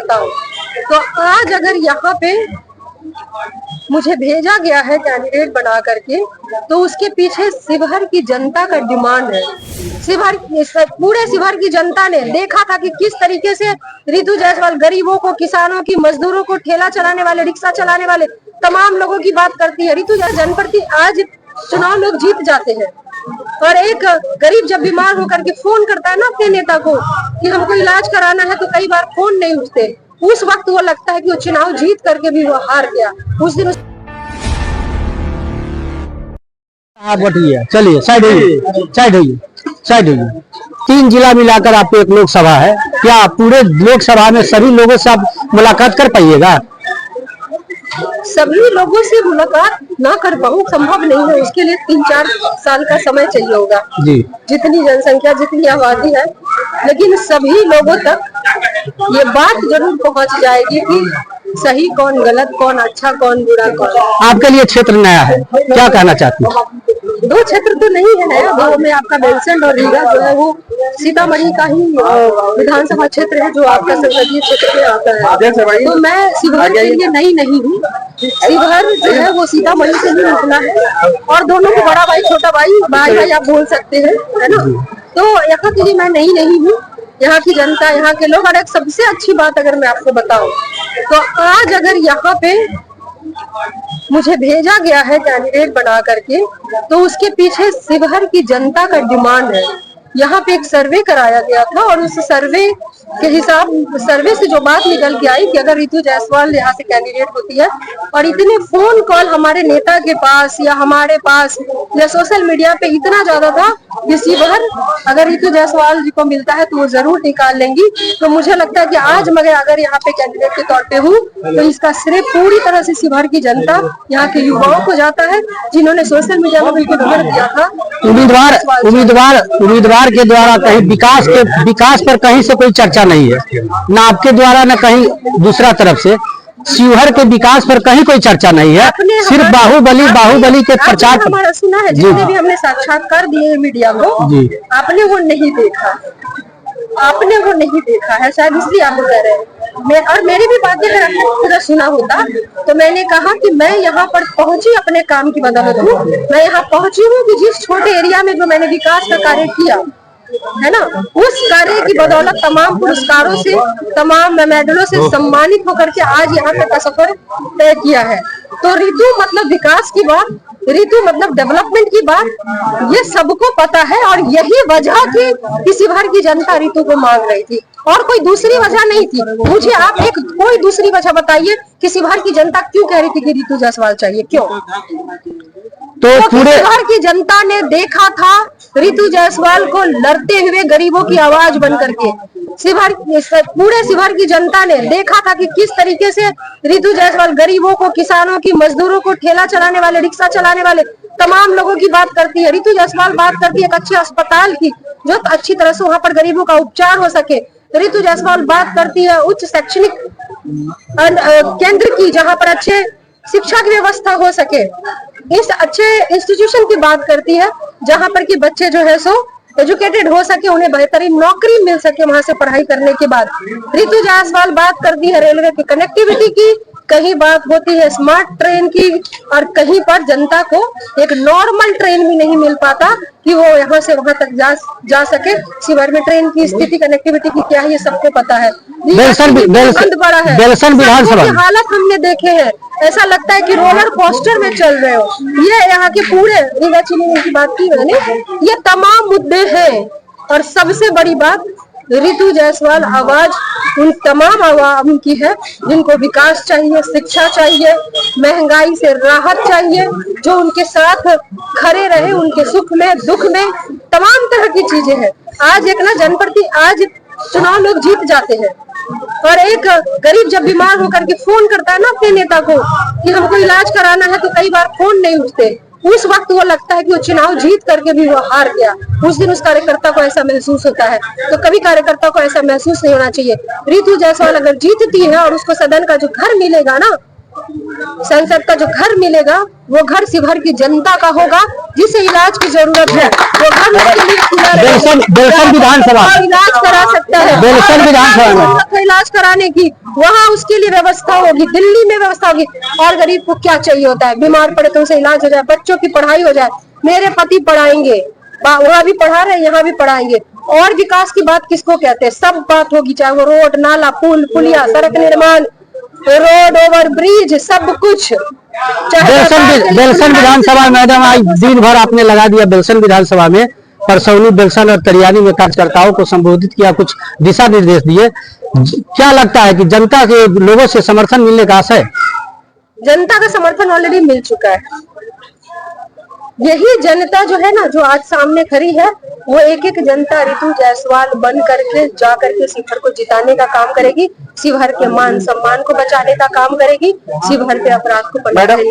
बताऊं तो आज अगर यहाँ पे मुझे भेजा गया है कैंडिडेट बना करके, तो उसके पीछे शिवहर की जनता का डिमांड है। पूरे शिवहर की जनता ने देखा था कि किस तरीके से रितु जायसवाल गरीबों को, किसानों की, मजदूरों को, ठेला चलाने वाले, रिक्शा चलाने वाले तमाम लोगों की बात करती है। रितु जनप्रति आज चुनाव लोग जीत जाते हैं, और एक गरीब जब बीमार होकर के फोन करता है ना अपने नेता को कि हमको इलाज कराना है, तो कई बार फोन नहीं उठते। उस वक्त वो लगता है कि वो चुनाव जीत करके भी वो हार गया। उस दिन चलिए साइड होइए 3 जिला मिलाकर आपको एक लोकसभा है। क्या पूरे लोकसभा में सभी लोगों से आप मुलाकात कर पाइएगा? सभी लोगों से मुलाकात ना कर पाऊँ, संभव नहीं है। उसके लिए 3-4 साल का समय चाहिए होगा जी। जितनी जनसंख्या, जितनी आबादी है, लेकिन सभी लोगों तक ये बात जरूर पहुंच जाएगी कि सही कौन, गलत कौन, अच्छा कौन, बुरा कौन। आपके लिए क्षेत्र नया है, क्या कहना चाहती हैं? 2 क्षेत्र तो नहीं है नया, 2 में आपका बेलसंड और रीगा जो है वो सीतामढ़ी का ही विधानसभा क्षेत्र है, जो आपका संसदीय क्षेत्र में आता है। तो मैं शिवहर के लिए नई नहीं हूँ। शिवहर जो है वो सीतामढ़ी से ही निकला है, और दोनों को बड़ा भाई छोटा भाई आप बोल सकते हैं, है ना। तो यहाँ के लिए मैं नई नहीं हूँ। यहाँ की जनता, यहाँ के लोग, और एक सबसे अच्छी बात अगर मैं आपको बताऊं तो आज अगर यहाँ पे मुझे भेजा गया है कैंडिडेट बना करके, तो उसके पीछे शिवहर की जनता का डिमांड है। यहाँ पे एक सर्वे कराया गया था, और उस सर्वे से जो बात निकल के आई कि अगर रितु जायसवाल यहाँ से कैंडिडेट होती है, और इतने फोन कॉल हमारे नेता के पास या हमारे पास या सोशल मीडिया पे इतना ज्यादा था कि शिवहर अगर रितु जायसवाल जी को मिलता है तो वो जरूर निकाल लेंगी। तो मुझे लगता है कि आज मगर अगर यहाँ पे कैंडिडेट के तौर पे हूँ, तो इसका श्रेय पूरी तरह से शिवहर की जनता, यहाँ के युवाओं को जाता है, जिन्होंने सोशल मीडिया में बिल्कुल भर दिया था। उम्मीदवार के द्वारा कहीं विकास पर कहीं से कोई चर्चा नहीं है, न आपके द्वारा न कहीं दूसरा तरफ से। शिवहर के विकास पर कहीं कोई चर्चा नहीं है, सिर्फ बाहुबली के प्रचार। हमारा सुना है, जितने भी हमने साक्षात्कार दिए मीडिया को, आपने वो नहीं देखा, है, शायद इसलिए आप कह रहे हैं। और मेरी भी बातें अगर सुना होता तो मैंने कहा कि मैं यहाँ पर पहुंची अपने काम की बदौलत हूँ। मैं यहाँ पहुंची हूँ कि जिस छोटे एरिया में जो मैंने विकास का कार्य किया है ना, उस कार्य की बदौलत तमाम पुरस्कारों से, तमाम मेडलों से सम्मानित होकर के आज यहाँ तक का सफर तय किया है। तो रितु मतलब विकास की बात, रितु मतलब डेवलपमेंट की बात, ये सबको पता है। और यही वजह थी कि शिवहर की जनता रितु को मांग रही थी, और कोई दूसरी वजह नहीं थी। मुझे आप कोई दूसरी वजह बताइए कि शिवहर की जनता क्यों कह रही थी कि रितु जायसवाल चाहिए, क्यों? तो पूरे शिवहर की जनता ने देखा था रितु जायसवाल को लड़ते हुए गरीबों की आवाज बन करके। पूरे शिवहर की जनता ने देखा था कि किस तरीके से रितु जायसवाल गरीबों को, किसानों की, मजदूरों को, ठेला चलाने वाले, रिक्शा चलाने वाले तमाम लोगों की बात करती है। रितु जायसवाल बात करती है एक अच्छे अस्पताल की, जो अच्छी तरह से वहां पर गरीबों का उपचार हो सके। रितु जायसवाल बात करती है उच्च शैक्षणिक केंद्र की, जहां पर अच्छे शिक्षा की व्यवस्था हो सके। इस अच्छे इंस्टीट्यूशन की बात करती है, जहां पर कि बच्चे जो है सो एजुकेटेड हो सके, उन्हें बेहतरीन नौकरी मिल सके वहां से पढ़ाई करने के बाद। रितु जायसवाल बात करती है रेलवे की कनेक्टिविटी की, कहीं बात होती है स्मार्ट ट्रेन की, और कहीं पर जनता को एक नॉर्मल ट्रेन भी नहीं मिल पाता कि वो यहाँ से वहां तक जा सके। शिवहर में ट्रेन की स्थिति, कनेक्टिविटी की क्या है, ये सबको पता है। बड़ा है, विधानसभा हालत हमने देखे हैं, ऐसा लगता है कि रोलर कोस्टर में चल रहे हो। ये यहाँ के पूरे रीगा चीनी की बात की मैंने, ये तमाम मुद्दे हैं। और सबसे बड़ी बात, रितु जायसवाल आवाज उन तमाम आवाम की है जिनको विकास चाहिए, शिक्षा चाहिए, महंगाई से राहत चाहिए, जो उनके साथ खड़े रहे, उनके सुख में, दुख में, तमाम तरह की चीजें हैं। आज एक ना जनप्रति आज चुनाव लोग जीत जाते हैं, और एक गरीब जब बीमार होकर के फोन करता है ना अपने नेता को कि हमको इलाज कराना है, तो कई बार फोन नहीं उठते। उस वक्त वो लगता है कि वो चुनाव जीत करके भी वो हार गया। उस दिन उस कार्यकर्ता को ऐसा महसूस होता है। तो कभी कार्यकर्ता को ऐसा महसूस नहीं होना चाहिए। रितु जायसवाल अगर जीतती है और उसको सदन का जो घर मिलेगा ना, संसद का जो घर मिलेगा वो घर शिवहर की जनता का होगा, जिसे इलाज की जरूरत है वो घर उसके लिए खुला रहेगा। बेलसर विधानसभा इलाज करा सकता है, बेलसर विधानसभा में इलाज कराने की वहाँ उसके लिए व्यवस्था होगी, दिल्ली में व्यवस्था होगी। और गरीब को क्या चाहिए होता है, बीमार पड़े तो उसे इलाज हो जाए, बच्चों की पढ़ाई हो जाए। मेरे पति पढ़ाएंगे, वहाँ भी पढ़ा रहे, यहाँ भी पढ़ाएंगे। और विकास की बात किसको कहते हैं, सब बात होगी, चाहे वो रोड, नाला, पुल, पुलिया, सड़क निर्माण, रोड, ओवर ब्रिज, सब कुछ। बेलसन विधानसभा मैडम आज दिन भर आपने लगा दिया बेलसन विधानसभा में, परसौनी, बेलसन और तरियानी में कार्यकर्ताओं को संबोधित किया, कुछ दिशा निर्देश दिए। क्या लगता है कि जनता के लोगों से समर्थन मिलने का आशा है? जनता का समर्थन ऑलरेडी मिल चुका है। यही जनता जो है ना, जो आज सामने खड़ी है, वो एक एक जनता ऋतु जायसवाल बन करके जा करके शिवहर को जिताने का काम करेगी, शिवहर के मान सम्मान को बचाने का काम करेगी, शिवहर पे अपराध को पनपने